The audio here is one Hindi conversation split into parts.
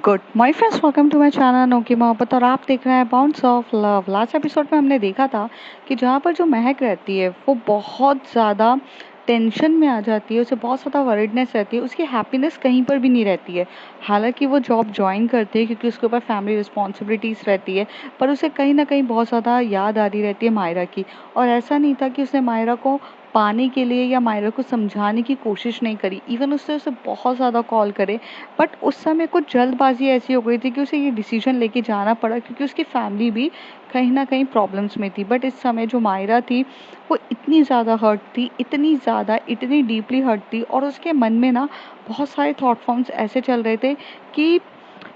Good my friends, welcome to my channel नो की मोहब्बत। और आप देख रहे हैं bounce of love. Last episode में हमने देखा था कि जहाँ पर जो महक रहती है वो बहुत ज़्यादा टेंशन में आ जाती है, उसे बहुत ज़्यादा वरीडनेस रहती है, उसकी हैप्पीनेस कहीं पर भी नहीं रहती है। हालांकि वो जॉब ज्वाइन करती है क्योंकि उसके ऊपर फैमिली रिस्पॉन्सिबिलिटीज़ रहती है, पर उसे कहीं ना कहीं बहुत ज़्यादा याद आ रही रहती है मायरा की। और ऐसा नहीं था कि उसने मायरा को पाने के लिए या मायरा को समझाने की कोशिश नहीं करी, इवन उसने उसे बहुत ज़्यादा कॉल करे। बट उस समय कुछ जल्दबाजी ऐसी हो गई थी कि उसे ये डिसीजन लेके जाना पड़ा क्योंकि उसकी फैमिली भी कहीं ना कहीं प्रॉब्लम्स में थी। बट इस समय जो मायरा थी वो इतनी ज़्यादा हर्ट थी, इतनी ज़्यादा, इतनी डीपली हर्ट थी, और उसके मन में ना बहुत सारे थॉट फॉर्म्स ऐसे चल रहे थे कि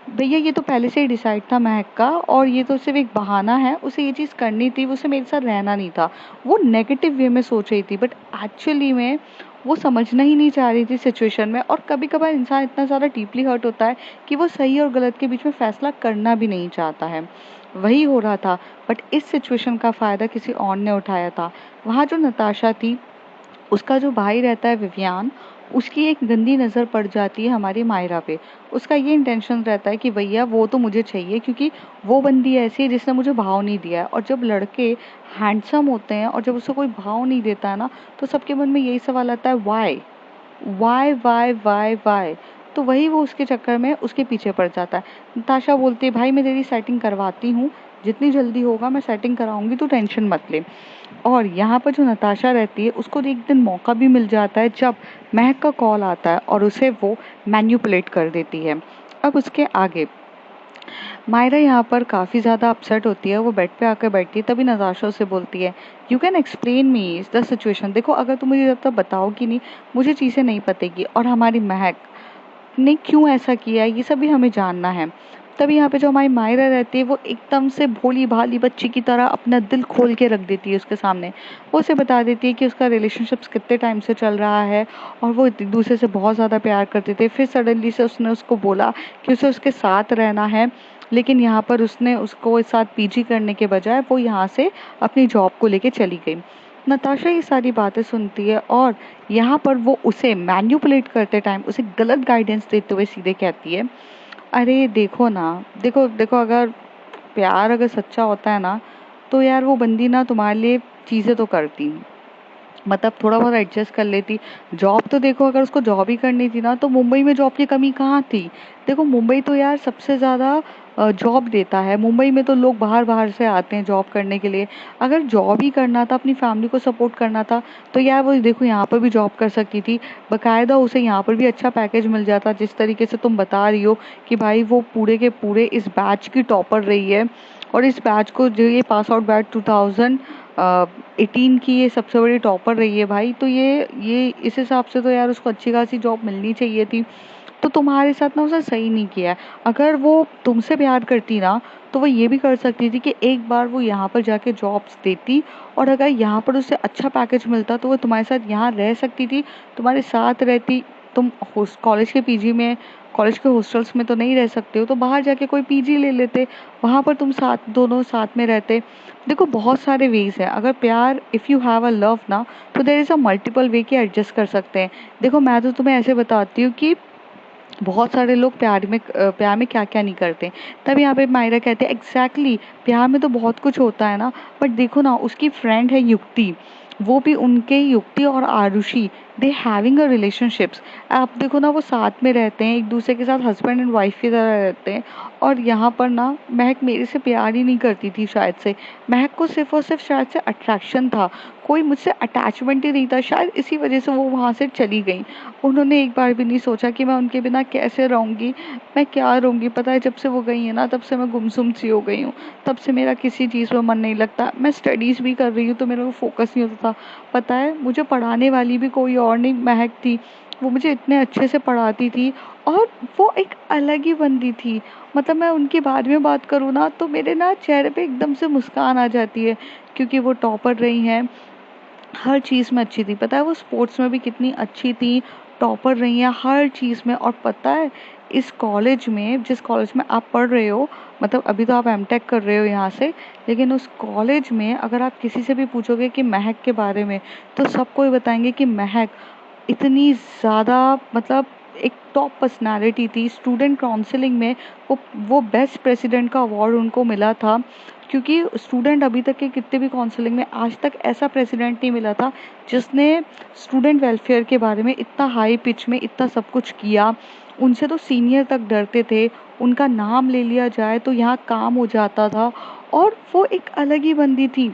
भैया ये तो पहले से ही डिसाइड था महक का, और ये तो सिर्फ एक बहाना है, उसे ये चीज़ करनी थी, उसे मेरे साथ रहना नहीं था। वो नेगेटिव वे में सोच रही थी, बट एक्चुअली में वो समझना ही नहीं चाह रही थी सिचुएशन में। और कभी कभार इंसान इतना ज़्यादा डीपली हर्ट होता है कि वो सही और गलत के बीच में फैसला करना भी नहीं चाहता है। वही हो रहा था। बट इस सिचुएशन का फ़ायदा किसी और ने उठाया था। वहाँ जो नताशा थी, उसका जो भाई रहता है विवियान, उसकी एक गंदी नज़र पड़ जाती है हमारी मायरा पे। उसका ये इंटेंशन रहता है कि भैया वो तो मुझे चाहिए क्योंकि वो बंदी ऐसी है जिसने मुझे भाव नहीं दिया है। और जब लड़के हैंडसम होते हैं और जब उसे कोई भाव नहीं देता है ना, तो सबके मन में यही सवाल आता है, why why why why why. तो वही वो उसके चक्कर में उसके पीछे पड़ जाता है। नताशा बोलती है, भाई मैं तेरी सेटिंग करवाती हूँ, जितनी जल्दी होगा मैं सेटिंग कराऊंगी, तू टेंशन मत ले। और यहाँ पर जो नताशा रहती है उसको एक दिन मौका भी मिल जाता है जब महक का कॉल आता है और उसे वो मैन्युपुलेट कर देती है। अब उसके आगे मायरा यहाँ पर काफ़ी ज़्यादा अपसेट होती है, वो बेड पे आकर बैठती है। तभी नताशा उसे बोलती है, you can explain me is the situation. देखो, अगर तुम मुझे जब तक बताओगी नहीं, मुझे चीज़ें नहीं पतेगी, और हमारी महक ने क्यों ऐसा किया ये सब भी हमें जानना है। तभी यहाँ पे जो हमारी मायरा रहती है वो एकदम से भोली भाली बच्ची की तरह अपना दिल खोल के रख देती है उसके सामने। वो उसे बता देती है कि उसका रिलेशनशिप्स कितने टाइम से चल रहा है और वो एक दूसरे से बहुत ज़्यादा प्यार करते थे। फिर सडनली से उसने उसको बोला कि उसे उसके साथ रहना है, लेकिन यहाँ पर उसने उसको इस साथ पीजी करने के बजाय वो यहाँ से अपनी जॉब को लेके चली गई। नताशा ये सारी बातें सुनती है और यहाँ पर वो उसे मैन्युपुलेट करते टाइम उसे गलत गाइडेंस देते हुए सीधे कहती है, अरे देखो ना, देखो देखो, अगर प्यार अगर सच्चा होता है ना, तो यार वो बंदी ना तुम्हारे लिए चीज़ें तो करती, मतलब थोड़ा बहुत एडजस्ट कर लेती। जॉब तो देखो, अगर उसको जॉब ही करनी थी ना, तो मुंबई में जॉब की कमी कहाँ थी। देखो, मुंबई तो यार सबसे ज़्यादा जॉब देता है। मुंबई में तो लोग बाहर बाहर से आते हैं जॉब करने के लिए। अगर जॉब ही करना था, अपनी फैमिली को सपोर्ट करना था, तो यार वो देखो यहाँ पर भी जॉब कर सकती थी। बाकायदा उसे यहाँ पर भी अच्छा पैकेज मिल जाता। जिस तरीके से तुम बता रही हो कि भाई वो पूरे के पूरे इस बैच की टॉपर रही है, और इस बैच को जो ये पास आउट बैच 2018 की ये सबसे बड़ी टॉपर रही है भाई, तो ये इस हिसाब से तो यार उसको अच्छी खासी जॉब मिलनी चाहिए थी। तो तुम्हारे साथ ना उसने सही नहीं किया है। अगर वो तुमसे प्यार करती ना, तो वो ये भी कर सकती थी कि एक बार वो यहाँ पर जाके जॉब्स देती, और अगर यहाँ पर उसे अच्छा पैकेज मिलता तो वो तुम्हारे साथ यहाँ रह सकती थी, तुम्हारे साथ रहती। तुम कॉलेज के पीजी में, कॉलेज के हॉस्टल्स में तो नहीं रह सकते हो, तो बाहर जाके कोई पीजी ले लेते, वहाँ पर तुम साथ दोनों साथ में रहते। देखो, बहुत सारे वेज है। अगर प्यार, if you have a love ना, तो देर इज़ अ मल्टीपल वे कि एडजस्ट कर सकते हैं। देखो, मैं तो तुम्हें ऐसे बताती हूँ कि बहुत सारे लोग प्यार में क्या क्या नहीं करते। तब यहाँ पे मायरा कहते हैं, एग्जैक्टली, प्यार में तो बहुत कुछ होता है ना। बट देखो ना, उसकी फ्रेंड है युक्ति, वो भी उनके, युक्ति और Aarushi, they having a relationships. आप देखो ना, वो साथ में रहते हैं, एक दूसरे के साथ हस्बैंड एंड वाइफ की तरह रहते हैं। और यहाँ पर ना महक मेरे से प्यार ही नहीं करती थी शायद से। महक को सिर्फ और सिर्फ शायद से अट्रैक्शन था, कोई मुझसे अटैचमेंट ही नहीं था। शायद इसी वजह से वो वहाँ से चली गई। उन्होंने एक बार भी नहीं सोचा कि मैं उनके बिना कैसे रहूँगी, मैं क्या रहूँगी। पता है, जब से वो गई है ना, तब से मैं गुमसुम सी हो गई हूँ। तब से मेरा किसी चीज़ में मन नहीं लगता। मैं स्टडीज़ भी कर रही हूँ तो मेरा को फोकस नहीं होता था। पता है, मुझे पढ़ाने वाली भी कोई और नहीं, महक थी। वो मुझे इतने अच्छे से पढ़ाती थी, और वो एक अलग ही बंदी थी। मतलब मैं उनके बारे में बात करूँ ना, तो मेरे ना चेहरे पे एकदम से मुस्कान आ जाती है, क्योंकि वो टॉपर रही हैं, हर चीज़ में अच्छी थी। पता है, वो स्पोर्ट्स में भी कितनी अच्छी थी, टॉपर रही हैं हर चीज़ में। और पता है, इस कॉलेज में, जिस कॉलेज में आप पढ़ रहे हो, मतलब अभी तो आप एमटेक कर रहे हो यहाँ से, लेकिन उस कॉलेज में अगर आप किसी से भी पूछोगे कि महक के बारे में, तो सबको ये बताएंगे कि महक इतनी ज़्यादा, मतलब एक टॉप पर्सनालिटी थी स्टूडेंट काउंसलिंग में। वो बेस्ट प्रेसिडेंट का अवार्ड उनको मिला था, क्योंकि स्टूडेंट अभी तक के कितने भी काउंसलिंग में आज तक ऐसा प्रेसिडेंट नहीं मिला था जिसने स्टूडेंट वेलफेयर के बारे में इतना हाई पिच में इतना सब कुछ किया। उनसे तो सीनियर तक डरते थे, उनका नाम ले लिया जाए तो यहाँ काम हो जाता था। और वो एक अलग ही बंदी थी,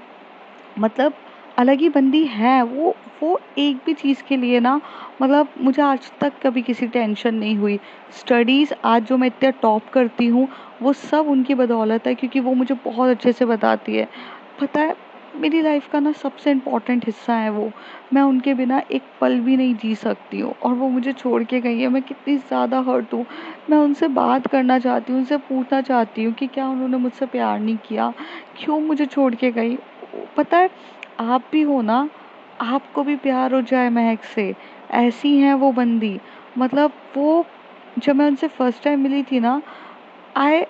मतलब अलग ही बंदी है वो एक भी चीज़ के लिए ना, मतलब मुझे आज तक कभी किसी टेंशन नहीं हुई। स्टडीज़ आज जो मैं इतना टॉप करती हूँ वो सब उनकी बदौलत है, क्योंकि वो मुझे बहुत अच्छे से बताती है। पता है, मेरी लाइफ का ना सबसे इम्पोर्टेंट हिस्सा है वो। मैं उनके बिना एक पल भी नहीं जी सकती हूँ, और वो मुझे छोड़ के गई है। मैं कितनी ज़्यादा हर्ट हूँ। मैं उनसे बात करना चाहती हूँ, उनसे पूछना चाहती हूँ कि क्या उन्होंने मुझसे प्यार नहीं किया, क्यों मुझे छोड़ के गई। पता है, आप भी हो ना, आपको भी प्यार हो जाए महक से, ऐसी हैं वो बंदी। मतलब वो, जब मैं उनसे फर्स्ट टाइम मिली थी ना, आई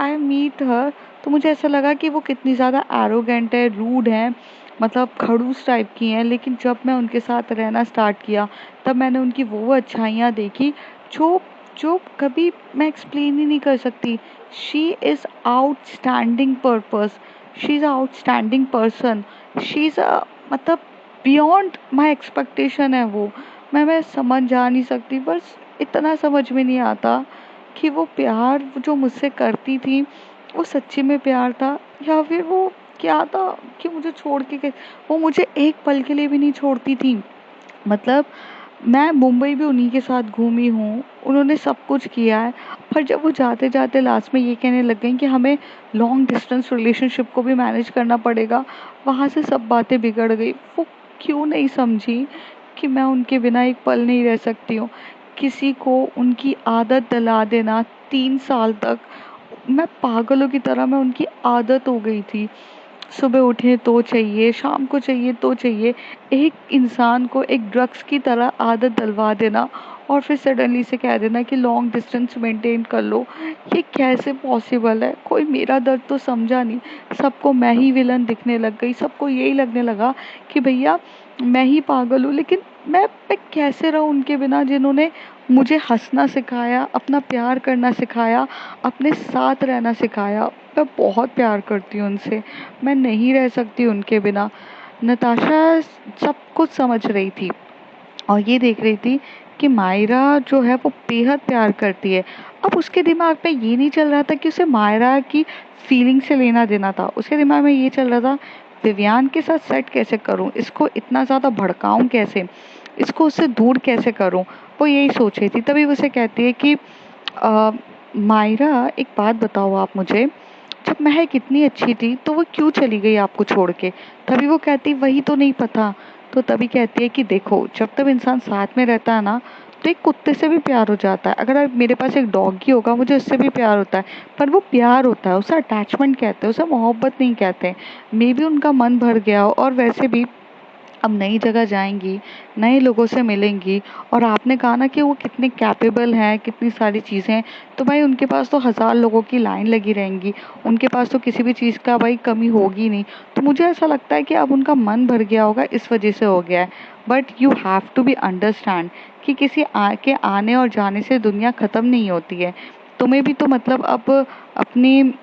आई मीट हर, तो मुझे ऐसा लगा कि वो कितनी ज़्यादा एरोगेंट है, रूड है, मतलब खड़ूस टाइप की हैं। लेकिन जब मैं उनके साथ रहना स्टार्ट किया तब मैंने उनकी वो अच्छाइयाँ देखी जो जो कभी मैं एक्सप्लेन ही नहीं कर सकती। She is outstanding purpose, she is outstanding person, she is a, मतलब बियॉन्ड माई एक्सपेक्टेशन है वो। मैं समझ जा नहीं सकती, बस इतना समझ में नहीं आता कि वो प्यार जो मुझसे करती थी वो सच्ची में प्यार था या फिर वो क्या था कि मुझे छोड़ के गई। वो मुझे एक पल के लिए भी नहीं छोड़ती थी। मतलब मैं मुंबई भी उन्हीं के साथ घूमी हूँ, उन्होंने सब कुछ किया है। पर जब वो जाते जाते लास्ट में ये कहने लग गई कि हमें लॉन्ग डिस्टेंस रिलेशनशिप को भी मैनेज करना पड़ेगा, वहाँ से सब बातें बिगड़ गई। वो क्यों नहीं समझी कि मैं उनके बिना एक पल नहीं रह सकती हूँ। किसी को उनकी आदत दिला देना 3 साल तक, मैं पागलों की तरह, मैं उनकी आदत हो गई थी। सुबह उठे तो चाहिए, शाम को चाहिए तो चाहिए। एक इंसान को एक ड्रग्स की तरह आदत डलवा देना और फिर सडनली से कह देना कि लॉन्ग डिस्टेंस मेंटेन कर लो, ये कैसे पॉसिबल है। कोई मेरा दर्द तो समझा नहीं, सबको मैं ही विलन दिखने लग गई। सबको यही लगने लगा कि भैया मैं ही पागल हूँ। लेकिन मैं कैसे रहूँ उनके बिना, जिन्होंने मुझे हंसना सिखाया, अपना प्यार करना सिखाया, अपने साथ रहना सिखाया। मैं बहुत प्यार करती हूँ उनसे, मैं नहीं रह सकती उनके बिना। नताशा सब कुछ समझ रही थी और ये देख रही थी कि मायरा जो है वो बेहद प्यार करती है। अब उसके दिमाग में ये नहीं चल रहा था कि उसे मायरा की फीलिंग से लेना देना था। उसके दिमाग में ये चल रहा था, विवियान के साथ सेट कैसे करूं, इसको इतना ज़्यादा भड़काऊं कैसे, इसको उससे दूर कैसे करूं। वो यही सोच रही थी। तभी उसे कहती है कि मायरा एक बात बताओ आप मुझे, जब महक इतनी अच्छी थी तो वो क्यों चली गई आपको छोड़ के। तभी वो कहती वही तो नहीं पता। तो तभी कहती है कि देखो, जब तक इंसान साथ में रहता है ना, तो एक कुत्ते से भी प्यार हो जाता है। अगर मेरे पास एक डॉगी होगा मुझे उससे भी प्यार होता है, पर वो प्यार होता है, उसे अटैचमेंट कहते हैं, उसे मोहब्बत नहीं कहते। मे बी उनका मन भर गया हो, और वैसे भी अब नई जगह जाएंगी, नए लोगों से मिलेंगी। और आपने कहा ना कि वो कितने कैपेबल हैं, कितनी सारी चीज़ें, तो भाई उनके पास तो 1000 लोगों की लाइन लगी रहेंगी, उनके पास तो किसी भी चीज़ का भाई कमी होगी नहीं। तो मुझे ऐसा लगता है कि अब उनका मन भर गया होगा, इस वजह से हो गया है। But you have to be understand कि किसी के आने और जाने से दुनिया ख़त्म नहीं होती है। तुम्हें भी तो मतलब अब अपनी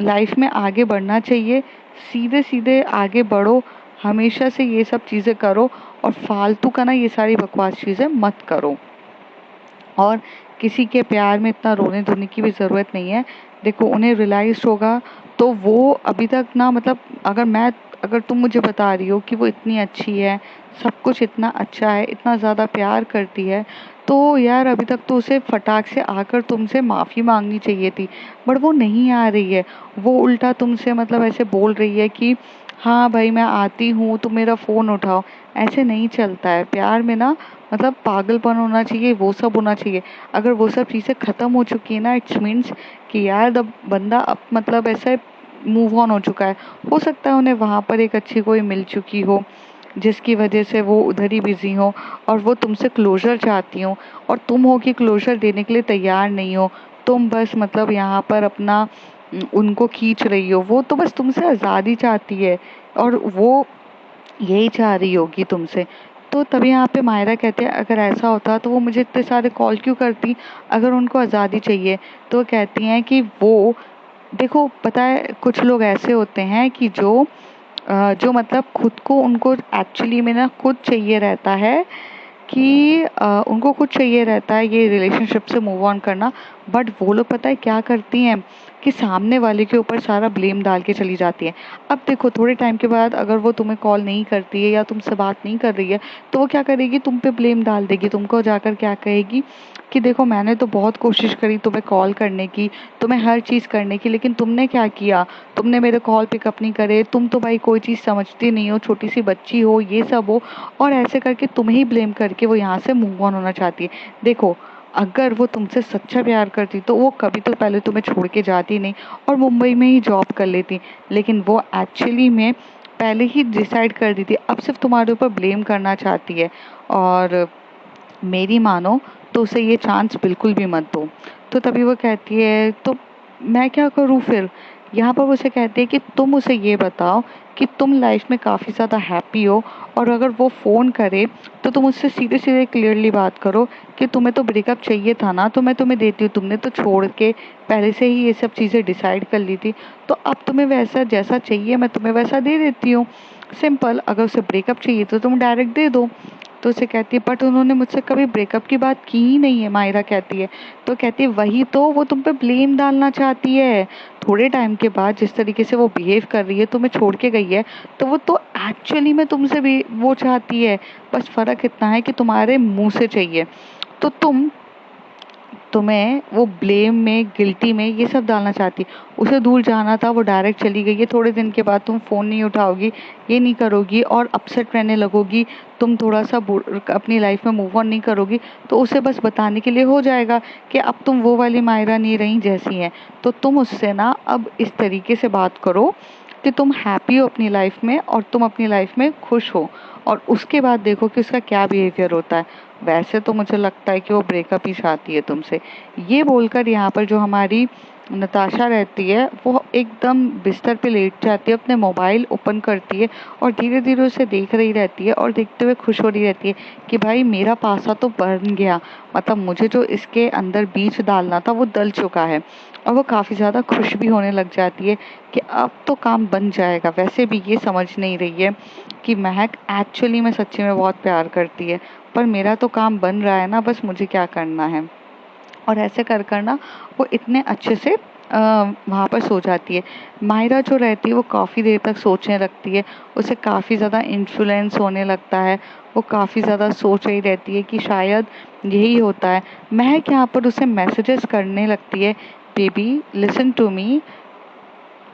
लाइफ में आगे बढ़ना चाहिए, सीधे सीधे आगे बढ़ो, हमेशा से ये सब चीज़ें करो, और फालतू का ना ये सारी बकवास चीज़ें मत करो। और किसी के प्यार में इतना रोने धोने की भी ज़रूरत नहीं है। देखो, उन्हें रियलाइज़ होगा तो वो अभी तक ना, मतलब अगर तुम मुझे बता रही हो कि वो इतनी अच्छी है, सब कुछ इतना अच्छा है, इतना ज़्यादा प्यार करती है, तो यार अभी तक तो उसे फटाक से आकर तुमसे माफ़ी मांगनी चाहिए थी। बट वो नहीं आ रही है। वो उल्टा तुमसे मतलब ऐसे बोल रही है कि हाँ भाई मैं आती हूँ, तुम मेरा फ़ोन उठाओ। ऐसे नहीं चलता है प्यार में ना, मतलब पागलपन होना चाहिए, वो सब होना चाहिए। अगर वो सब चीज़ें ख़त्म हो चुकी है ना, इट्स मीन्स कि यार द बंदा अब मतलब ऐसे मूव ऑन हो चुका है। हो सकता है उन्हें वहाँ पर एक अच्छी कोई मिल चुकी हो, जिसकी वजह से वो उधर ही बिजी हो, और वो तुमसे क्लोजर चाहती हो, और तुम हो कि क्लोजर देने के लिए तैयार नहीं हो। तुम बस मतलब यहाँ पर अपना उनको खींच रही हो। वो तो बस तुमसे आज़ादी चाहती है, और वो यही चाह रही होगी तुमसे। तो तभी यहाँ पे मायरा कहती है अगर ऐसा होता तो वो मुझे इतने सारे कॉल क्यों करती, अगर उनको आज़ादी चाहिए। तो वो कहती हैं कि वो देखो पता है कुछ लोग ऐसे होते हैं कि जो मतलब खुद को उनको एक्चुअली में ना खुद चाहिए रहता है कि उनको कुछ चाहिए रहता है ये रिलेशनशिप से मूव ऑन करना, बट वो लोग पता है क्या करती हैं कि सामने वाले के ऊपर सारा ब्लेम डाल के चली जाती है। अब देखो थोड़े टाइम के बाद अगर वो तुम्हें कॉल नहीं करती है या तुमसे बात नहीं कर रही है तो वो क्या करेगी, तुम पे ब्लेम डाल देगी। तुमको जाकर क्या कहेगी कि देखो मैंने तो बहुत कोशिश करी तुम्हें कॉल करने की, तुम्हें हर चीज़ करने की, लेकिन तुमने क्या किया, तुमने मेरे कॉल पिकअप नहीं करे, तुम तो भाई कोई चीज़ समझती नहीं हो, छोटी सी बच्ची हो, ये सब हो। और ऐसे करके तुम्हें ही ब्लेम करके वो यहाँ से मूव ऑन होना चाहती है। देखो अगर वो तुमसे सच्चा प्यार करती तो वो कभी तो पहले तुम्हें छोड़ के जाती नहीं और मुंबई में ही जॉब कर लेती, लेकिन वो एक्चुअली में पहले ही डिसाइड कर दी थी, अब सिर्फ तुम्हारे ऊपर ब्लेम करना चाहती है। और मेरी मानो तो उसे ये चांस बिल्कुल भी मत दो। तो तभी वो कहती है तो मैं क्या करूँ फिर। यहाँ पर वो उसे कहती है कि तुम उसे ये बताओ कि तुम लाइफ में काफ़ी ज़्यादा हैप्पी हो, और अगर वो फ़ोन करे तो तुम उससे सीधे सीधे क्लियरली बात करो कि तुम्हें तो ब्रेकअप चाहिए था ना, तो मैं तुम्हें देती हूँ, तुमने तो छोड़ के पहले से ही ये सब चीज़ें डिसाइड कर ली थी, तो अब तुम्हें वैसा जैसा चाहिए मैं तुम्हें वैसा दे देती हूँ। सिंपल, अगर उसे ब्रेकअप चाहिए तो तुम डायरेक्ट दे दो। तो उसे कहती है बट उन्होंने मुझसे कभी ब्रेकअप की बात की ही नहीं है, मायरा कहती है। तो कहती है वही तो, वो तुम पे ब्लेम डालना चाहती है। थोड़े टाइम के बाद जिस तरीके से वो बिहेव कर रही है, तुम्हें छोड़ के गई है, तो वो तो एक्चुअली में तुमसे भी वो चाहती है, बस फर्क इतना है कि तुम्हारे मुंह से चाहिए। तो तुम्हें वो ब्लेम में, गिल्टी में ये सब डालना चाहती। उसे दूर जाना था, वो डायरेक्ट चली गई है। थोड़े दिन के बाद तुम फ़ोन नहीं उठाओगी, ये नहीं करोगी और अपसेट रहने लगोगी, तुम थोड़ा सा अपनी लाइफ में मूव ऑन नहीं करोगी, तो उसे बस बताने के लिए हो जाएगा कि अब तुम वो वाली मायरा नहीं रही जैसी हैं। तो तुम उससे ना अब इस तरीके से बात करो कि तुम हैप्पी हो अपनी लाइफ में और तुम अपनी लाइफ में खुश हो, और उसके बाद देखो कि उसका क्या बिहेवियर होता है। वैसे तो मुझे लगता है कि वो ब्रेकअप ही चाहती है तुमसे। ये बोलकर यहाँ पर जो हमारी नताशा रहती है वो एकदम बिस्तर पे लेट जाती है, अपने मोबाइल ओपन करती है और धीरे धीरे उसे देख रही रहती है और देखते हुए खुश हो रही रहती है कि भाई मेरा पासा तो बन गया, मतलब मुझे जो इसके अंदर बीज डालना था वो डल चुका है। और वो काफ़ी ज़्यादा खुश भी होने लग जाती है कि अब तो काम बन जाएगा। वैसे भी ये समझ नहीं रही है कि महक एक्चुअली में सच्ची में बहुत प्यार करती है, पर मेरा तो काम बन रहा है ना, बस मुझे क्या करना है। और ऐसे कर कर ना वो इतने अच्छे से वहाँ पर सो जाती है। मायरा जो रहती है वो काफ़ी देर तक सोचने लगती है, उसे काफ़ी ज़्यादा इन्फ्लुएंस होने लगता है, वो काफ़ी ज़्यादा सोच रही रहती है कि शायद यही होता है। महक यहाँ पर उसे मैसेजेस करने लगती है, baby listen to me,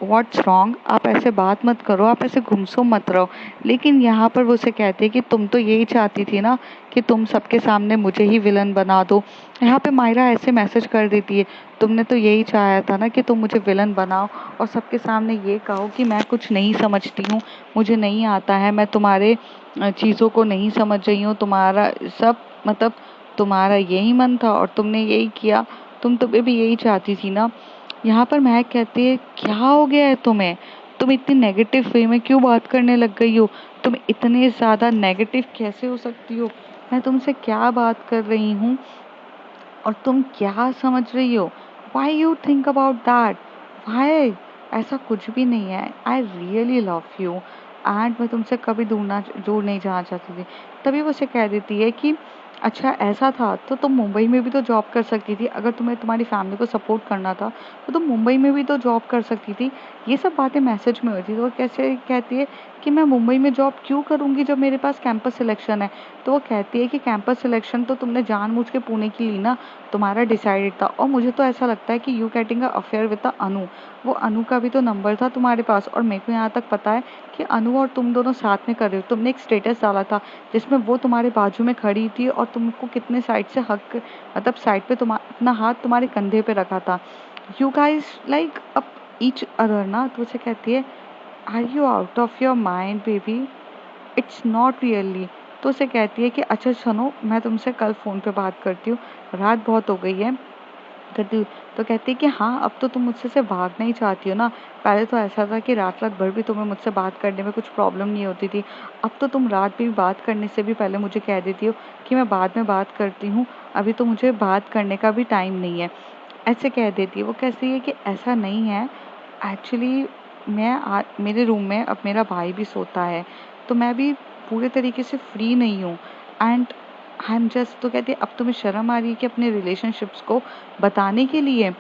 what's wrong, आप ऐसे बात मत करो, आप ऐसे गुमसुम मत रहो। लेकिन यहाँ पर वो उसे कहती है कि तुम तो यही चाहती थी ना कि तुम सबके सामने मुझे ही विलन बना दो। यहाँ पे मायरा ऐसे मैसेज कर देती है, तुमने तो यही चाहा था ना कि तुम मुझे विलन बनाओ और सबके सामने ये कहो कि मैं कुछ नहीं समझती हूँ, मुझे नहीं आता है, मैं तुम्हारे चीज़ों को नहीं समझ रही हूँ, तुम्हारा सब मतलब तुम्हारा यही मन था और तुमने यही किया, तुम तो भी यही चाहती थी ना। यहाँ पर महक कहती है क्या हो गया है तुम्हें, तुम इतनी नेगेटिव वे में क्यों बात करने लग गई हो, तुम इतने ज़्यादा नेगेटिव कैसे हो सकती हो, मैं तुमसे क्या बात कर रही हूँ और तुम क्या समझ रही हो, why you think about that, why, ऐसा कुछ भी नहीं है, I really love you and मैं तुमसे कभी दूर नहीं जाना चाहती थी। तभी वो उसे कह देती है कि अच्छा ऐसा था तो तुम मुंबई में भी तो जॉब कर सकती थी, अगर तुम्हें तुम्हारी फैमिली को सपोर्ट करना था तो तुम मुंबई में भी तो जॉब कर सकती थी। ये सब बातें मैसेज में होती थी। तो वो कैसे कहती है कि मैं मुंबई में जॉब क्यों करूँगी जब मेरे पास कैंपस सिलेक्शन है। तो वो कहती है कि कैंपस सिलेक्शन तो तुमने जानबूझ के पुणे की ली ना, तुम्हारा डिसाइडेड था, और मुझे तो ऐसा लगता है कि you getting a affair with Anu, वो अनु का भी तो नंबर था तुम्हारे पास, और मेरे को यहाँ तक पता है कि अनु और तुम दोनों साथ में कर रहे हो। तुमने एक स्टेटस डाला था जिसमें वो तुम्हारे बाजू में खड़ी थी और तुमको कितने साइड से हक, मतलब साइड पे अपना हाथ तुम्हारे कंधे पे रखा था, you guys like up each other ना। तो उसे कहती है are you out of your mind baby, it's not really. तो उसे कहती है कि अच्छा सुनो, मैं तुमसे कल फ़ोन पे बात करती हूँ, रात बहुत हो गई है, कहती हूँ तो कहती है कि हाँ, अब तो तुम मुझसे से भागना ही चाहती हो ना। पहले तो ऐसा था कि रात-रात भर भी तुम्हें मुझसे बात करने में कुछ प्रॉब्लम नहीं होती थी। अब तो तुम रात भी बात करने से भी पहले मुझे कह देती हो कि मैं बाद में बात करती हूँ, अभी तो मुझे बात करने का भी टाइम नहीं है। ऐसे कह देती है। वो कहती है कि ऐसा नहीं है, एक्चुअली मेरे रूम में अब मेरा भाई भी सोता है, तो मैं भी पूरे तरीके से फ्री नहीं हूँ एंड आई एम जस्ट। तो कहती है अब तुम्हें शर्म आ रही है कि अपने रिलेशनशिप्स को बताने के लिए।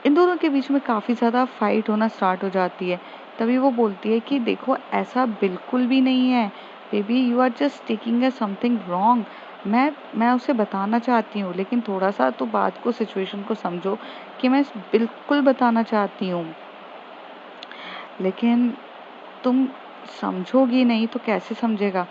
इन दोनों के बीच में काफ़ी ज़्यादा फाइट होना स्टार्ट हो जाती है। तभी वो बोलती है कि देखो ऐसा बिल्कुल भी नहीं है, baby you are just taking a something wrong. मैं उसे बताना चाहती हूँ, लेकिन थोड़ा सा तो बात को, सिचुएशन को समझो कि मैं बिल्कुल बताना चाहती हूँ, लेकिन तुम समझोगी नहीं तो कैसे समझेगा।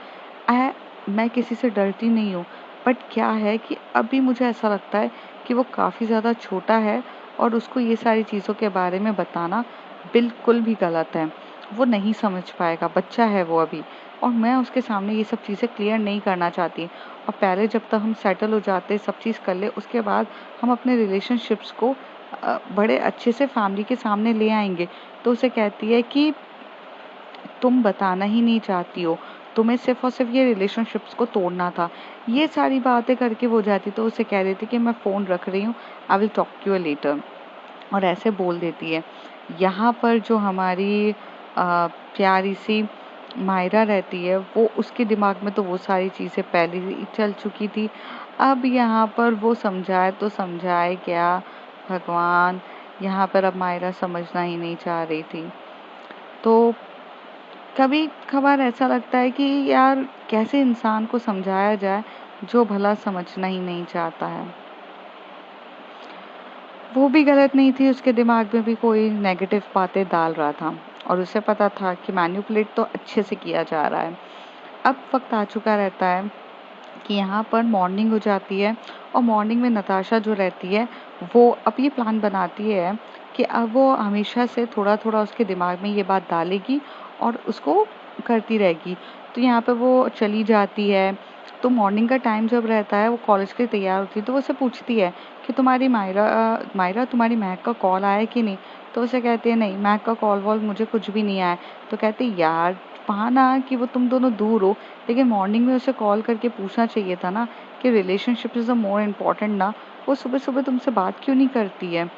I मैं किसी से डरती नहीं हूँ, बट क्या है कि अभी मुझे ऐसा लगता है कि वो काफ़ी ज़्यादा छोटा है और उसको ये सारी चीज़ों के बारे में बताना बिल्कुल भी गलत है। वो नहीं समझ पाएगा, बच्चा है वो अभी, और मैं उसके सामने ये सब चीज़ें क्लियर नहीं करना चाहती। और पहले जब तक हम सेटल हो जाते, सब चीज़ कर ले, उसके बाद हम अपने रिलेशनशिप्स को बड़े अच्छे से फैमिली के सामने ले आएँगे। तो उसे कहती है कि तुम बताना ही नहीं चाहती हो, तुम्हें सिर्फ़ और सिर्फ़ ये रिलेशनशिप्स को तोड़ना था। ये सारी बातें करके वो जाती, तो उसे कह देती कि मैं फ़ोन रख रही हूँ, I will talk to you later, और ऐसे बोल देती है। यहाँ पर जो हमारी प्यारी सी मायरा रहती है, वो उसके दिमाग में तो वो सारी चीज़ें पहले ही चल चुकी थी। अब यहाँ पर वो समझाए तो समझाए क्या भगवान! यहाँ पर अब मायरा समझना ही नहीं चाह रही थी। तो कभी कभार ऐसा लगता है कि यार कैसे इंसान को समझाया जाए जो भला समझना ही नहीं चाहता है। वो भी गलत नहीं थी, उसके दिमाग में भी कोई नेगेटिव बातें डाल रहा था और उसे पता था कि मैनिपुलेट तो अच्छे से किया जा रहा है। अब वक्त आ चुका रहता है कि यहाँ पर मॉर्निंग हो जाती है और मॉर्निंग में नताशा जो रहती है, वो अब ये प्लान बनाती है कि अब वो हमेशा से थोड़ा थोड़ा उसके दिमाग में ये बात डालेगी और उसको करती रहेगी। तो यहाँ पे वो चली जाती है। तो मॉर्निंग का टाइम जब रहता है, वो कॉलेज के लिए तैयार होती है, तो वो उसे पूछती है कि तुम्हारी मायरा तुम्हारी महक का कॉल आया कि नहीं। तो उसे कहती है नहीं, महक का कॉल वॉल मुझे कुछ भी नहीं आया। तो कहती है यार, वहाँ ना कि वो तुम दोनों दूर हो, लेकिन मॉर्निंग में उसे कॉल करके पूछना चाहिए था ना कि relationship is the more important ना। वो सुबह सुबह तुमसे बात क्यों नहीं करती है,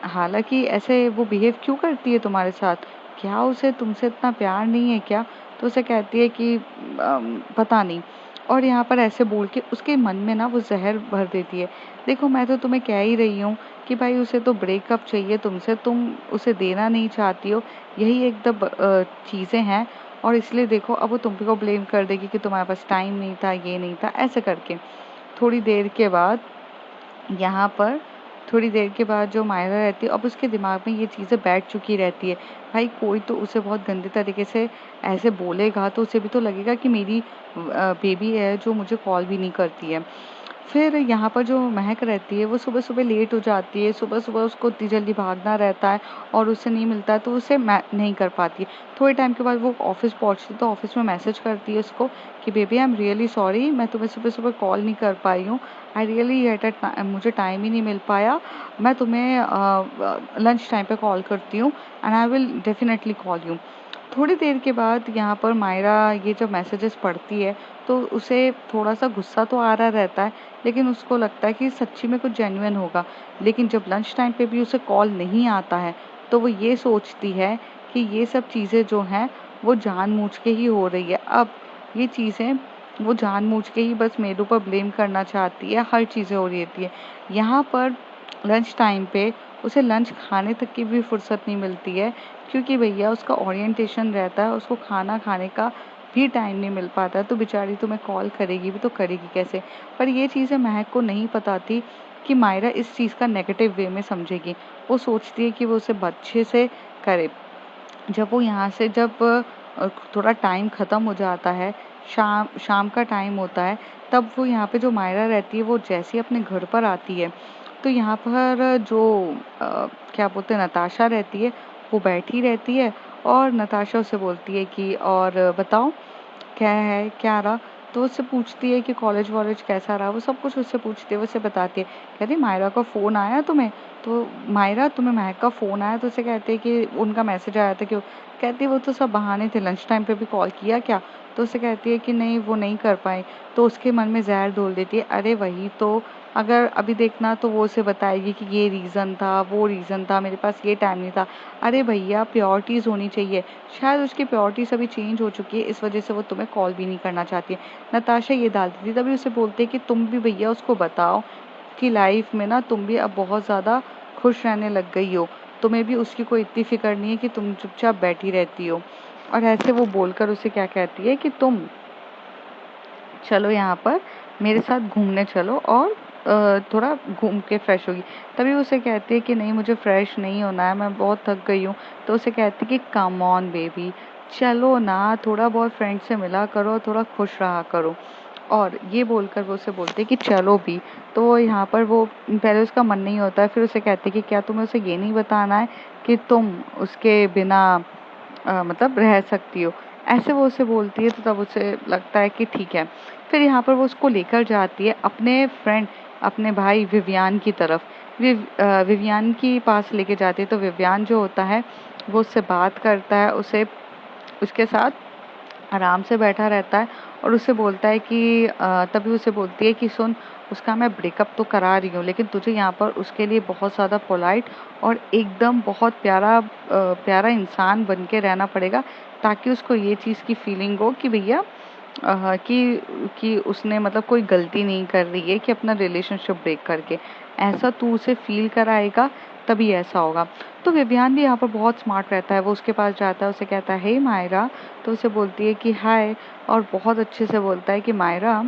हालांकि ऐसे वो बिहेव क्यों करती है तुम्हारे साथ, क्या उसे तुमसे इतना प्यार नहीं है क्या। तो उसे कहती है कि पता नहीं। और यहाँ पर ऐसे बोल के उसके मन में ना वो जहर भर देती है। देखो मैं तो तुम्हें कह ही रही हूँ कि भाई उसे तो ब्रेकअप चाहिए तुमसे, तुम उसे देना नहीं चाहती हो, यही एक चीज़ें हैं। और इसलिए देखो अब वो तुम पे को ब्लेम कर देगी कि तुम्हारे पास टाइम नहीं था, ये नहीं था, ऐसे करके। थोड़ी देर के बाद यहाँ पर थोड़ी देर के बाद जो मायरा रहती है, अब उसके दिमाग में ये चीज़ें बैठ चुकी रहती है। भाई कोई तो उसे बहुत गंदे तरीके से ऐसे बोलेगा तो उसे भी तो लगेगा कि मेरी बेबी है जो मुझे कॉल भी नहीं करती है। फिर यहाँ पर जो महक रहती है, वो सुबह-सुबह लेट हो जाती है, सुबह-सुबह उसको इतनी जल्दी भागना रहता है और उससे नहीं मिलता है, तो उसे मै नहीं कर पाती है। थोड़े टाइम के बाद वो ऑफ़िस पहुँचती है, तो ऑफ़िस में मैसेज करती है उसको कि baby I am really sorry, मैं तुम्हें सुबह-सुबह कॉल नहीं कर पाई हूँ। आई रियली एट अ टा मुझे टाइम ही नहीं मिल पाया। मैं तुम्हें लंच टाइम पे कॉल करती हूँ and I will definitely call you. थोड़ी देर के बाद यहाँ पर मायरा ये जब मैसेजेस पढ़ती है, तो उसे थोड़ा-सा गुस्सा तो आ रहा रहता है, लेकिन उसको लगता है कि सच्ची में कुछ जेन्युइन होगा। लेकिन जब लंच टाइम पे भी उसे कॉल नहीं आता है, तो वो ये सोचती है कि ये सब चीज़ें जो हैं, वो जानबूझ के ही हो रही है। अब ये चीज़ें वो जानबूझ के ही बस मेरे ऊपर ब्लेम करना चाहती है, हर चीज़ें हो रही होती है। यहाँ पर लंच टाइम पे उसे लंच खाने तक की भी फुर्सत नहीं मिलती है, क्योंकि भैया उसका ओरिएंटेशन रहता है, उसको खाना खाने का भी टाइम नहीं मिल पाता है, तो बेचारी तुम्हें कॉल करेगी भी तो करेगी कैसे। पर ये चीज़ें महक को नहीं पता थी कि मायरा इस चीज़ का नेगेटिव वे में समझेगी। वो सोचती है कि वो उसे अच्छे से करे। जब वो यहाँ से जब थोड़ा टाइम ख़त्म हो जाता है, शाम शाम का टाइम होता है, तब वो यहाँ पे जो मायरा रहती है, वो जैसे ही अपने घर पर आती है, तो यहाँ पर जो क्या बोलते हैं, नताशा रहती है, वो बैठी रहती है और नताशा उसे बोलती है कि और बताओ क्या है, क्या रहा? तो उससे पूछती है कि कॉलेज वॉलेज कैसा रहा, वो सब कुछ उससे पूछती है, वो उसे बताती है। कहती है मायरा का फ़ोन आया तुम्हें? तो मायरा तुम्हें महक का फ़ोन आया? तो उसे कहते हैं कि उनका मैसेज आया था। क्यों? कहती है वो तो सब बहाने थे, लंच टाइम पे भी कॉल किया क्या? तो उसे कहती है कि नहीं वो नहीं कर पाए। तो उसके मन में ज़हर घोल देती है, अरे वही तो, अगर अभी देखना तो वो उसे बताएगी कि ये रीज़न था, वो रीज़न था, मेरे पास ये टाइम नहीं था। अरे भैया प्रायोरिटीज़ होनी चाहिए। शायद उसकी प्रायोरिटीज़ अभी चेंज हो चुकी है, इस वजह से वो तुम्हें कॉल भी नहीं करना चाहती है। नताशा ये डालती थी, तभी उसे बोलते हैं कि तुम भी भैया उसको बताओ कि लाइफ में ना तुम भी अब बहुत ज़्यादा खुश रहने लग गई हो, तुम्हें भी उसकी कोई इतनी फिक्र नहीं है कि तुम चुपचाप बैठी रहती हो। और ऐसे वो बोलकर उसे क्या कहती है कि तुम चलो यहाँ पर मेरे साथ घूमने चलो और थोड़ा घूम के फ्रेश होगी। तभी उसे कहती है कि नहीं मुझे फ्रेश नहीं होना है, मैं बहुत थक गई हूँ। तो उसे कहती है कि कम ऑन बेबी, चलो ना, थोड़ा बहुत फ्रेंड से मिला करो, थोड़ा खुश रहा करो। और ये बोलकर वो उसे बोलते कि चलो भी। तो यहाँ पर वो पहले उसका मन नहीं होता है, फिर उसे कहते कि क्या तुम्हें उसे ये नहीं बताना है कि तुम उसके बिना मतलब रह सकती हो। ऐसे वो उसे बोलती है, तो तब उसे लगता है कि ठीक है। फिर यहाँ पर वो उसको लेकर जाती है अपने फ्रेंड, अपने भाई विवियान की तरफ। विवियान के पास लेके जाती है। तो विवियान जो होता है वो उससे बात करता है, उसे उसके साथ आराम से बैठा रहता है और उसे बोलता है कि तभी उसे बोलती है कि सुन, उसका मैं ब्रेकअप तो करा रही हूँ, लेकिन तुझे यहाँ पर उसके लिए बहुत ज़्यादा पोलाइट और एकदम बहुत प्यारा इंसान बन के रहना पड़ेगा, ताकि उसको ये चीज़ की फीलिंग हो कि भैया कि उसने मतलब कोई गलती नहीं कर रही है कि अपना रिलेशनशिप ब्रेक करके। ऐसा तू उसे फील कराएगा तभी ऐसा होगा। तो विवियान भी यहाँ पर बहुत स्मार्ट रहता है, वो उसके पास जाता है, उसे कहता है हे मायरा। तो उसे बोलती है कि हाय, और बहुत अच्छे से बोलता है कि मायरा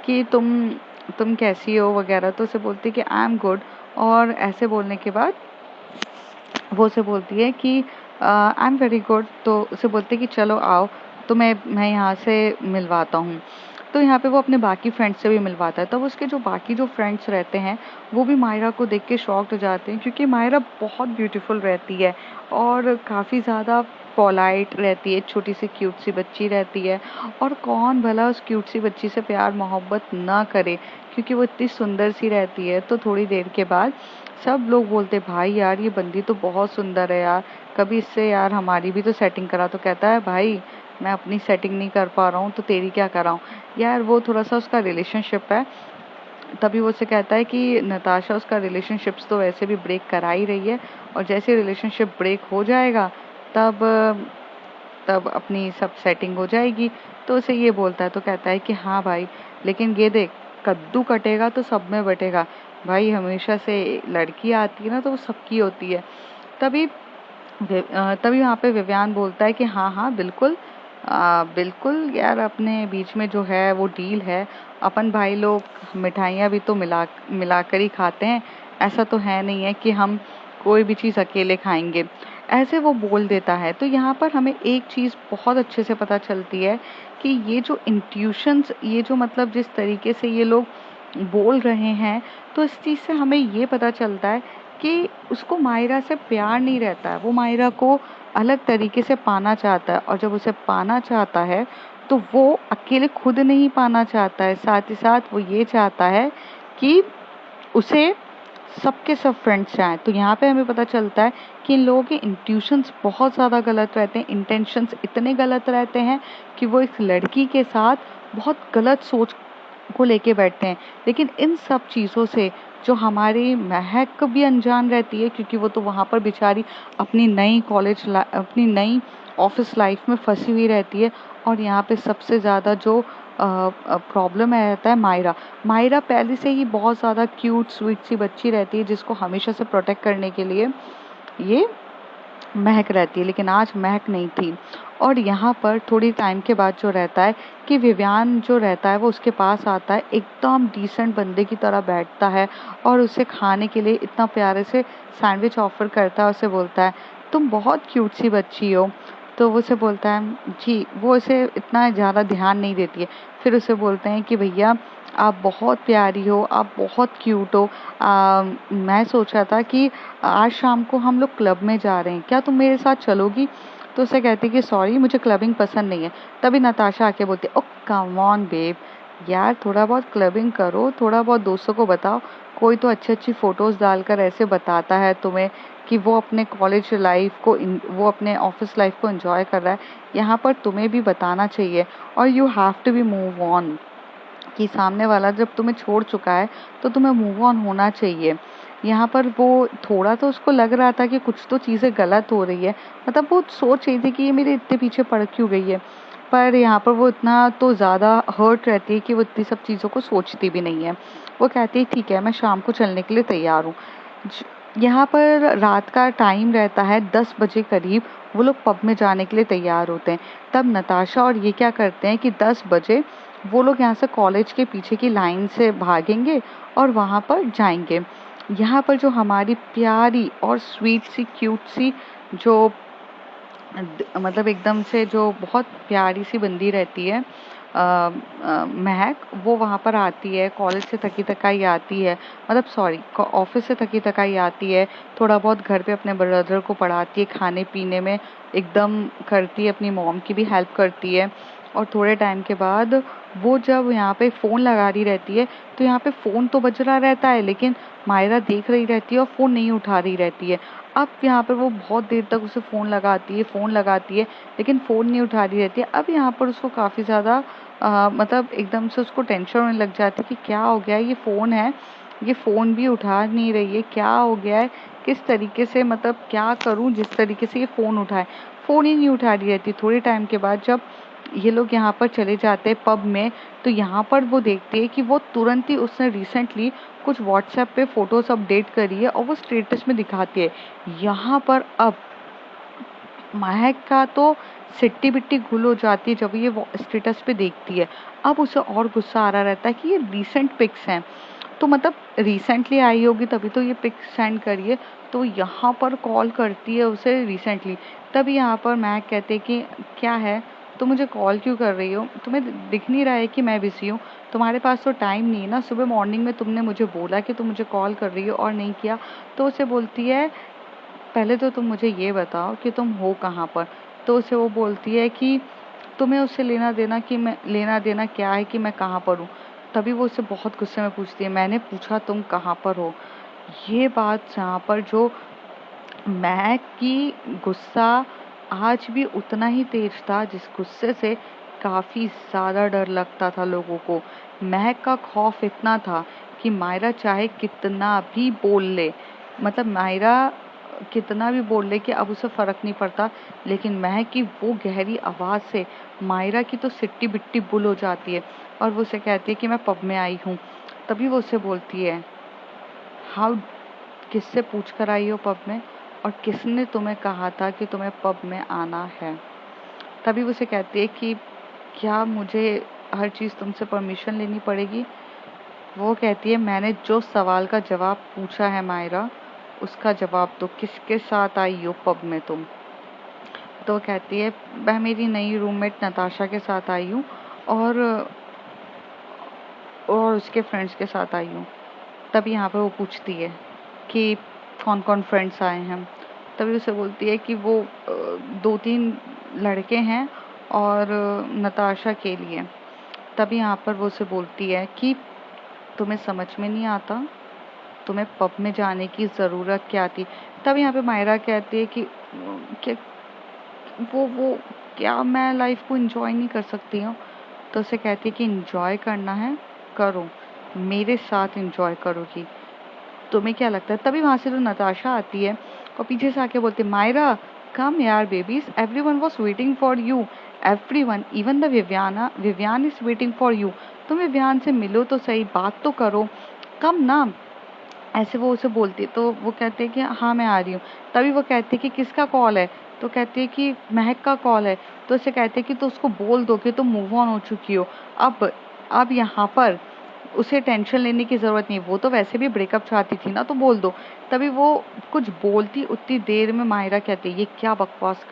कि तुम कैसी हो वगैरह। तो उसे बोलती है कि आई एम गुड। और ऐसे बोलने के बाद वो उसे बोलती है कि आई एम वेरी गुड। तो उसे बोलती है कि चलो आओ, तो मैं यहाँ से मिलवाता हूँ। तो यहाँ पे वो अपने बाकी फ्रेंड्स से भी मिलवाता है। तब उसके जो बाकी जो फ्रेंड्स रहते हैं वो भी मायरा को देख के शॉक्ड हो जाते हैं, क्योंकि मायरा बहुत ब्यूटीफुल रहती है और काफ़ी ज़्यादा पोलाइट रहती है, छोटी सी क्यूट सी बच्ची रहती है। और कौन भला उस क्यूट सी बच्ची से प्यार मोहब्बत ना करे, क्योंकि वो इतनी सुंदर सी रहती है। तो थोड़ी देर के बाद सब लोग बोलते भाई यार ये बंदी तो बहुत सुंदर है यार, कभी इससे यार हमारी भी तो सेटिंग करा। तो कहता है भाई मैं अपनी सेटिंग नहीं कर पा रहा हूँ तो तेरी क्या कराऊँ यार, वो थोड़ा सा उसका रिलेशनशिप है। तभी वो उसे कहता है कि नताशा उसका रिलेशनशिप्स तो वैसे भी ब्रेक करा ही रही है, और जैसे रिलेशनशिप ब्रेक हो जाएगा तब तब अपनी सब सेटिंग हो जाएगी। तो उसे ये बोलता है, तो कहता है कि हाँ भाई, लेकिन ये देख, कद्दू कटेगा तो सब में बटेगा भाई, हमेशा से लड़की आती है ना तो वो सबकी होती है। तभी तभी वहाँ पे विवियान बोलता है कि हाँ हाँ बिल्कुल, बिल्कुल यार, अपने बीच में जो है वो डील है, अपन भाई लोग मिठाइयाँ भी तो मिला कर ही खाते हैं, ऐसा तो है नहीं है कि हम कोई भी चीज़ अकेले खाएंगे। ऐसे वो बोल देता है। तो यहाँ पर हमें एक चीज़ बहुत अच्छे से पता चलती है कि ये जो इंट्यूशंस, ये जो मतलब जिस तरीके से ये लोग बोल रहे हैं, तो इस चीज़ से हमें ये पता चलता है कि उसको मायरा से प्यार नहीं रहता है, वो मायरा को अलग तरीके से पाना चाहता है। और जब उसे पाना चाहता है तो वो अकेले खुद नहीं पाना चाहता है, साथ ही साथ वो ये चाहता है कि उसे सबके सब फ्रेंड्स चाहें। तो यहाँ पे हमें पता चलता है कि इन लोगों के इंट्यूशंस बहुत ज़्यादा गलत रहते हैं, इंटेंशंस इतने गलत रहते हैं कि वो एक लड़की के साथ बहुत गलत सोच को लेके बैठते हैं। लेकिन इन सब चीज़ों से जो हमारी महक भी अनजान रहती है, क्योंकि वो तो वहाँ पर बेचारी अपनी नई अपनी नई ऑफिस लाइफ में फंसी हुई रहती है। और यहाँ पे सबसे ज़्यादा जो प्रॉब्लम रहता है मायरा। मायरा पहले से ही बहुत ज़्यादा क्यूट स्वीट सी बच्ची रहती है, जिसको हमेशा से प्रोटेक्ट करने के लिए ये महक रहती है, लेकिन आज महक नहीं थी। और यहाँ पर थोड़ी टाइम के बाद जो रहता है कि विवियान जो रहता है वो उसके पास आता है, एकदम डिसेंट बंदे की तरह बैठता है और उसे खाने के लिए इतना प्यारे से सैंडविच ऑफर करता है। उसे बोलता है तुम बहुत क्यूट सी बच्ची हो। तो वो उसे बोलता है जी, वो उसे इतना ज़्यादा ध्यान नहीं देती है। फिर उसे बोलते हैं कि भैया आप बहुत प्यारी हो, आप बहुत क्यूट हो, मैं सोच रहा था कि आज शाम को हम लोग क्लब में जा रहे हैं, क्या तुम मेरे साथ चलोगी? तो उसे कहती कि सॉरी मुझे क्लबिंग पसंद नहीं है। तभी नताशा आके बोलती ओ कम ऑन बेब, यार थोड़ा बहुत क्लबिंग करो, थोड़ा बहुत दोस्तों को बताओ, कोई तो अच्छी-अच्छी फ़ोटोज़ डालकर ऐसे बताता है तुम्हें कि वो अपने कॉलेज लाइफ़ को वो अपने ऑफ़िस लाइफ़ को एन्जॉय कर रहा है। यहाँ पर तुम्हें भी बताना चाहिए और you have to be move on. कि सामने वाला जब तुम्हें छोड़ चुका है तो तुम्हें मूव ऑन होना चाहिए। यहाँ पर वो थोड़ा तो उसको लग रहा था कि कुछ तो चीज़ें गलत हो रही है, मतलब वो सोच रही थी कि ये मेरे इतने पीछे पड़ क्यों गई है। पर यहाँ पर वो इतना तो ज़्यादा हर्ट रहती है कि वो इतनी सब चीज़ों को सोचती भी नहीं है। वो कहती है ठीक है, मैं शाम को चलने के लिए तैयार हूँ। यहाँ पर रात का टाइम रहता है 10 बजे करीब, वो लोग पब में जाने के लिए तैयार होते हैं। तब नताशा और ये क्या करते हैं कि 10 बजे वो लोग यहाँ से कॉलेज के पीछे की लाइन से भागेंगे और वहाँ पर जाएंगे। यहाँ पर जो हमारी प्यारी और स्वीट सी क्यूट सी जो मतलब एकदम से जो बहुत प्यारी सी बंदी रहती है महक, वो वहाँ पर आती है, कॉलेज से थकी थकाई आती है, मतलब सॉरी ऑफिस से थकी थकाई आती है, थोड़ा बहुत घर पे अपने ब्रदर को पढ़ाती है, खाने पीने में एकदम करती है, अपनी मॉम की भी हेल्प करती है। और थोड़े टाइम के बाद वो जब यहाँ पे फ़ोन लगा रही रहती है तो यहाँ पे फ़ोन तो बज रहा रहता है, लेकिन मायरा देख रही रहती है और फ़ोन नहीं उठा रही रहती है। अब यहाँ पर वो बहुत देर तक उसे फ़ोन लगाती है, लेकिन फ़ोन नहीं उठा रही रहती है। अब यहाँ पर उसको काफ़ी ज़्यादा मतलब एकदम से उसको टेंशन होने लग जाती है कि क्या हो गया है, ये फ़ोन है, ये फ़ोन भी उठा नहीं रही है, क्या हो गया है, किस तरीके से मतलब क्या करूँ जिस तरीके से ये फ़ोन उठाए। फ़ोन ही नहीं उठा रही रहती। थोड़े टाइम के बाद जब ये लोग यहाँ पर चले जाते हैं पब में, तो यहाँ पर वो देखते हैं कि वो तुरंत ही उसने रिसेंटली कुछ व्हाट्सएप पे फ़ोटोज़ अपडेट करी है और वो स्टेटस में दिखाती है। यहाँ पर अब महक का तो सिट्टी बिट्टी गुल हो जाती है जब ये स्टेटस पे देखती है। अब उसे और गुस्सा आ रहा रहता है कि ये रीसेंट पिक्स हैं, तो मतलब रिसेंटली आई होगी तभी तो ये पिक्स सेंड करिए। तो यहाँ पर कॉल करती है उसे रिसेंटली। तभी यहाँ पर महक कहते हैं कि क्या है, तो मुझे कॉल क्यों कर रही हो, तुम्हें दिख नहीं रहा है कि मैं बिजी हूँ, तुम्हारे पास तो टाइम नहीं है ना, सुबह मॉर्निंग में तुमने मुझे बोला कि तुम मुझे कॉल कर रही हो और नहीं किया। तो उसे बोलती है पहले तो तुम मुझे ये बताओ कि तुम हो कहाँ पर। तो उसे वो बोलती है कि तुम्हें उससे लेना देना क्या है कि मैं कहाँ पर हूँ। तभी वो उससे बहुत गुस्से में पूछती है, मैंने पूछा तुम कहाँ पर हो। ये बात जहाँ पर जो महक की गुस्सा आज भी उतना ही तेज था जिस गुस्से से काफी ज्यादा डर लगता था लोगों को। महक का खौफ इतना था कि मायरा चाहे कितना भी बोल ले, मतलब मायरा कितना भी बोल ले कि अब उसे फर्क नहीं पड़ता, लेकिन महक की वो गहरी आवाज से मायरा की तो सिट्टी बिट्टी बुल हो जाती है और वो उसे कहती है कि मैं पब में आई हूँ। तभी वो उसे बोलती है, हाउ, किससे पूछ कर आई हो पब में, और किसने तुम्हें कहा था कि तुम्हें पब में आना है। तभी वो उसे कहती है कि क्या मुझे हर चीज़ तुमसे परमिशन लेनी पड़ेगी। वो कहती है मैंने जो सवाल का जवाब पूछा है मायरा, उसका जवाब दो, किसके साथ आई हो पब में तुम। तो वो कहती है मैं मेरी नई रूममेट नताशा के साथ आई हूँ और उसके फ्रेंड्स के साथ आई हूँ। तभी यहाँ पे वो पूछती है कि कौन कौन फ्रेंड्स आए हैं। तभी उसे बोलती है कि वो 2-3 लड़के हैं और नताशा के लिए। तभी यहाँ पर वो उसे बोलती है कि तुम्हें समझ में नहीं आता, तुम्हें पब में जाने की ज़रूरत क्या थी। तब यहाँ पे मायरा कहती है कि वो क्या मैं लाइफ को एंजॉय नहीं कर सकती हूँ। तो उसे कहती है कि एंजॉय करना है, करो, मेरे साथ एंजॉय करोगी, तुम्हें क्या लगता है। तभी वहां से तो नताशा आती है और पीछे से आके बोलती है मायरा कम यार babies, everyone was waiting for you, everyone even the Vivian is waiting for you. तुम विवियान से मिलो तो सही, बात तो करो, कम ना। ऐसे वो उसे बोलती है तो वो कहते हैं कि हाँ मैं आ रही हूँ। तभी वो कहती है कि किसका कॉल है। तो कहती है कि महक का कॉल है। तो उसे कहते हैं कि तो उसको बोल दो कि तुम मूव ऑन हो चुकी हो। अब यहाँ पर उसे टेंशन लेने की ज़रूरत नहीं, वो तो वैसे भी ब्रेकअप चाहती थी ना, तो बोल दो। तभी वो कुछ बोलती उतनी देर में माहिरा कहती है ये क्या बकवास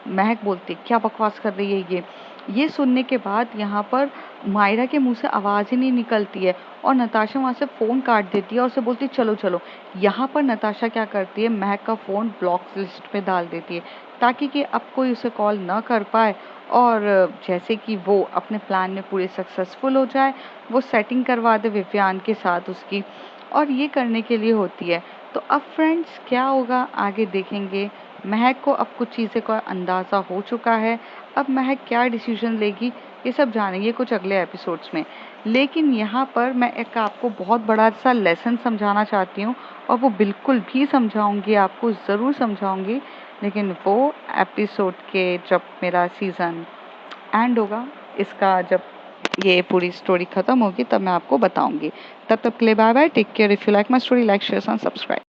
महक बोलती क्या बकवास कर रही है ये सुनने के बाद यहाँ पर मायरा के मुंह से आवाज़ ही नहीं निकलती है और नताशा वहाँ से फ़ोन काट देती है और उसे बोलती है चलो चलो। यहाँ पर नताशा क्या करती है, महक का फ़ोन ब्लॉक लिस्ट में डाल देती है ताकि कि अब कोई उसे कॉल ना कर पाए और जैसे कि वो अपने प्लान में पूरे सक्सेसफुल हो जाए, वो सेटिंग करवा दे विवियान के साथ उसकी, और ये करने के लिए होती है। तो अब फ्रेंड्स क्या होगा आगे देखेंगे। महक को अब कुछ चीज़ें का अंदाज़ा हो चुका है, अब महक क्या डिसीजन लेगी ये सब जानेंगे कुछ अगले एपिसोड्स में। लेकिन यहाँ पर मैं एक आपको बहुत बड़ा सा लेसन समझाना चाहती हूँ और वो बिल्कुल भी समझाऊंगी, आपको ज़रूर समझाऊंगी, लेकिन वो एपिसोड के जब मेरा सीज़न एंड होगा, इसका जब ये पूरी स्टोरी ख़त्म होगी तब मैं आपको बताऊंगी। तब तक के लिए bye bye, take care. If you like my story, like share and subscribe.